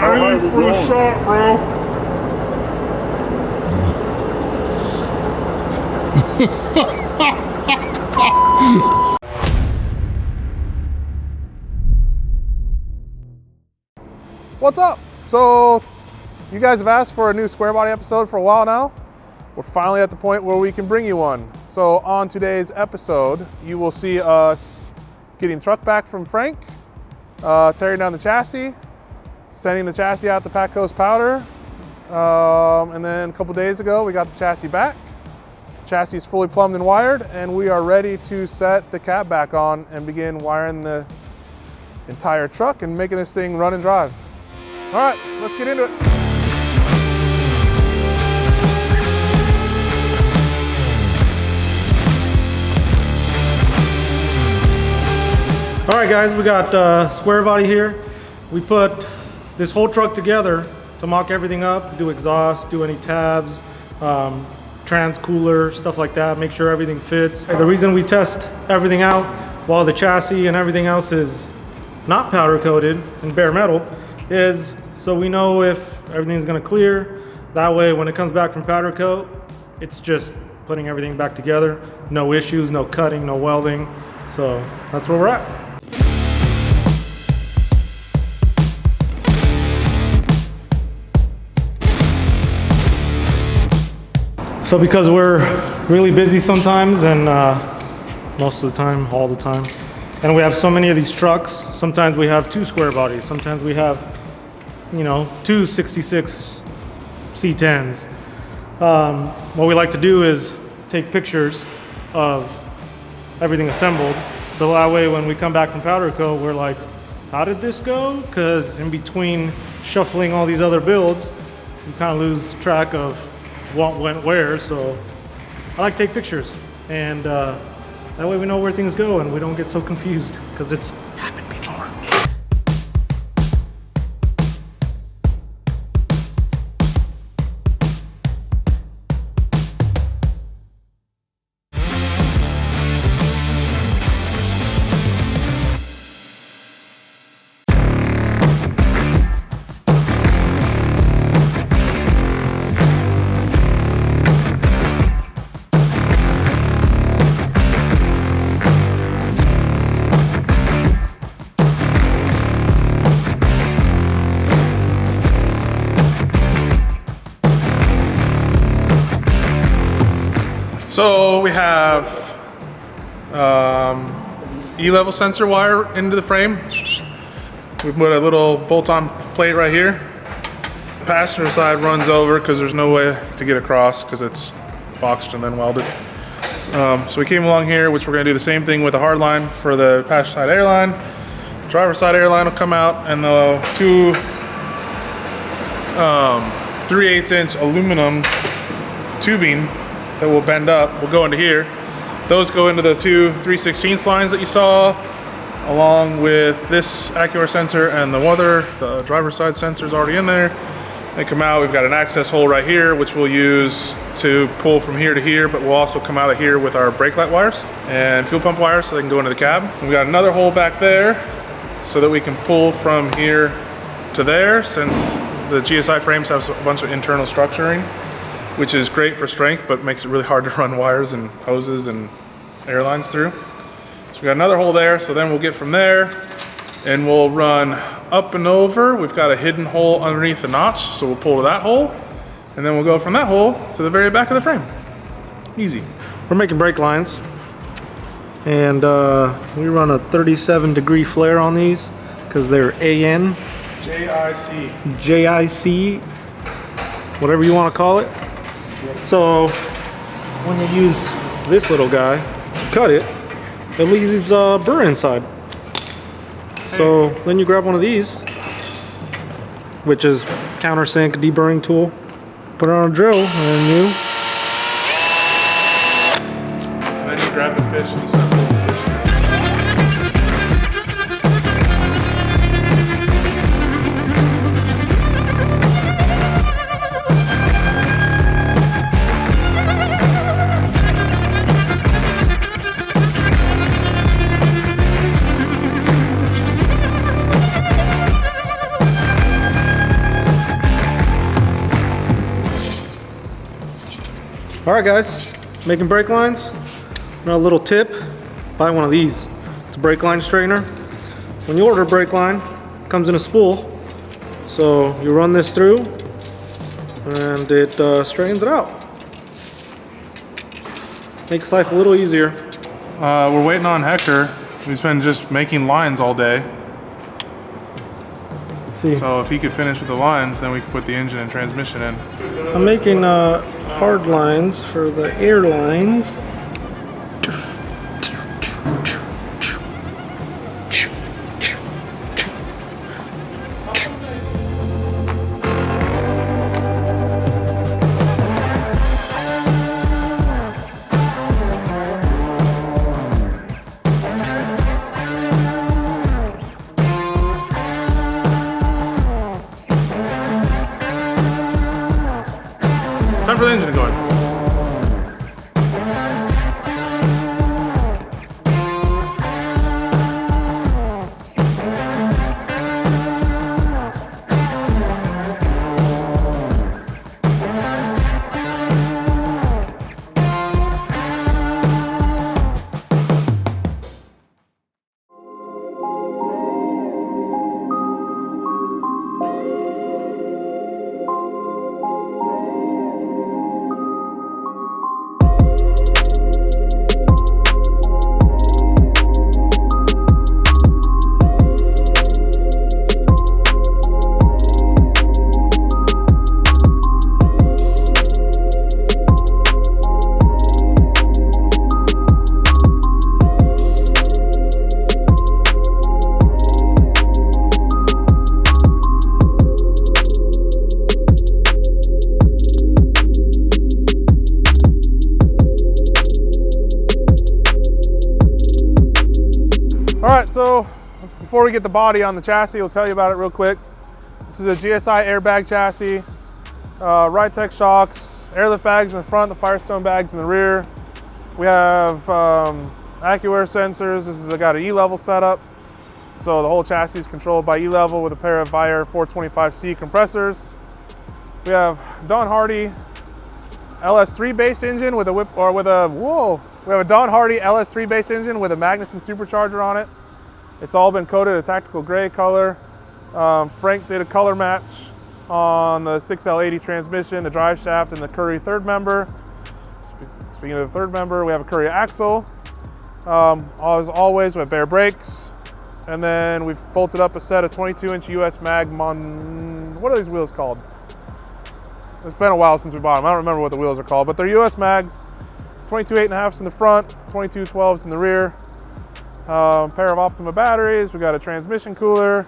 Ready for the shot, bro. What's up? So you guys have asked for a new Squarebody episode for a while now. We're finally at the point where we can bring you one. So on today's episode, you will see us getting the truck back from Frank, tearing down the chassis, sending the chassis out to Pat Coast Powder, and then a couple days ago we got the chassis back. The chassis is fully plumbed and wired, and we are ready to set the cab back on and begin wiring the entire truck and making this thing run and drive. All right, let's get into it. All right, guys, we got Squarebody here. We put this whole truck together to mock everything up, do exhaust, do any tabs, trans cooler, stuff like that, make sure everything fits. The reason we test everything out while the chassis and everything else is not powder coated and bare metal is so we know if everything's gonna clear. That way, when it comes back from powder coat, it's just putting everything back together. No issues, no cutting, no welding. So that's where we're at. So because we're really busy sometimes and most of the time, all the time, and we have so many of these trucks, sometimes we have two square bodies, sometimes we have, you know, two 66 C10s. What we like to do is take pictures of everything assembled, so that way when we come back from powder coat, we're like, how did this go? Because in between shuffling all these other builds, you kind of lose track of what went where. So I like to take pictures, and that way we know where things go and we don't get so confused, because it's happened before. So we have E-level sensor wire into the frame. We put a little bolt-on plate right here. Passenger side runs over because there's no way to get across because it's boxed and then welded. So we came along here, which we're going to do the same thing with the hard line for the passenger side airline. Driver side airline will come out, and the two 3/8" aluminum tubing that will bend up will go into here. Those go into the two 3/16 lines that you saw, along with this Acura sensor and the driver's side sensor is already in there. They come out, we've got an access hole right here, which we'll use to pull from here to here, but we'll also come out of here with our brake light wires and fuel pump wires so they can go into the cab. We've got another hole back there so that we can pull from here to there, since the GSI frames have a bunch of internal structuring, which is great for strength, but makes it really hard to run wires and hoses and airlines through. So we got another hole there, so then we'll get from there and we'll run up and over. We've got a hidden hole underneath the notch, so we'll pull to that hole, and then we'll go from that hole to the very back of the frame. Easy. We're making brake lines, and we run a 37-degree flare on these because they're AN. JIC, whatever you want to call it. So when you use this little guy, cut it, it leaves burr inside. So then you grab one of these, which is countersink deburring tool, put it on a drill, and then you grab the fish and you All right, guys, making brake lines. Now a little tip, buy one of these. It's a brake line straightener. When you order a brake line, it comes in a spool. So you run this through and it straightens it out. Makes life a little easier. We're waiting on Hector. He's been just making lines all day. See. So if he could finish with the lines, then we could put the engine and transmission in. I'm making hard lines for the air lines. Time for the engine to go in. All right, so before we get the body on the chassis, we'll tell you about it real quick. This is a GSI airbag chassis, Ride-Tech shocks, airlift bags in the front, the Firestone bags in the rear. We have AccuAir sensors. This has got an E-level setup. So the whole chassis is controlled by E-level with a pair of Viair 425C compressors. We have Don Hardy LS3 base engine with a We have a Don Hardy LS3 base engine with a Magnuson supercharger on it. It's all been coated a tactical gray color. Frank did a color match on the 6L80 transmission, the drive shaft, and the Currie third member. Speaking of the third member, we have a Currie axle. As always, we have bare brakes. And then we've bolted up a set of 22-inch US mag what are these wheels called? It's been a while since we bought them. I don't remember what the wheels are called, but they're US mags. 22 8.5s in the front, 22 12s in the rear. Pair of Optima batteries. We got a transmission cooler,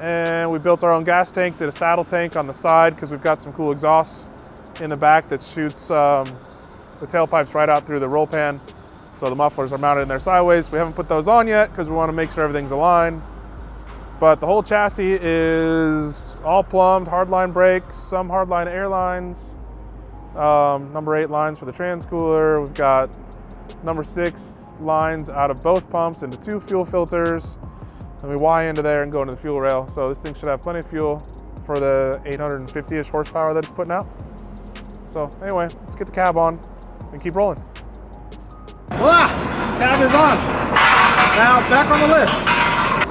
and we built our own gas tank. Did a saddle tank on the side because we've got some cool exhausts in the back that shoots the tailpipes right out through the roll pan. So the mufflers are mounted in there sideways. We haven't put those on yet because we want to make sure everything's aligned. But the whole chassis is all plumbed, hardline brakes, some hardline air lines. Number 8 lines for the trans cooler. We've got number 6 lines out of both pumps into 2 fuel filters. And we Y into there and go into the fuel rail. So this thing should have plenty of fuel for the 850-ish horsepower that it's putting out. So anyway, let's get the cab on and keep rolling. Voila! Cab is on. Now back on the lift.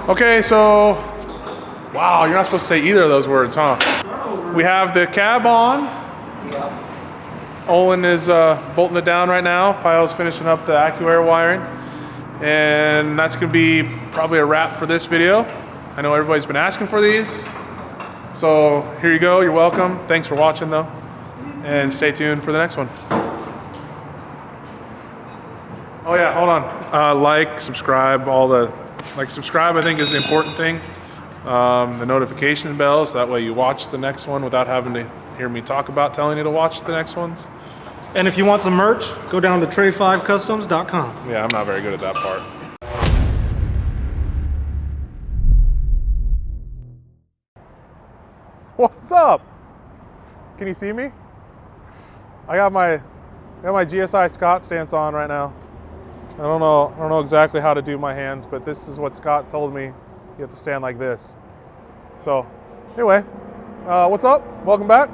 Okay, so, wow, you're not supposed to say either of those words, huh? We have the cab on. Olin is bolting it down right now. Pyle's finishing up the AccuAir wiring. And that's gonna be probably a wrap for this video. I know everybody's been asking for these. So here you go, you're welcome. Thanks for watching though. And stay tuned for the next one. Oh yeah, hold on. Like, subscribe, subscribe I think is the important thing. The notification bell, so that way you watch the next one without having to hear me talk about telling you to watch the next ones. And if you want some merch, go down to tray5customs.com. Yeah, I'm not very good at that part. What's up? Can you see me? I got my GSI Scott stance on right now. I don't know exactly how to do my hands, but this is what Scott told me. You have to stand like this. So anyway, what's up? Welcome back.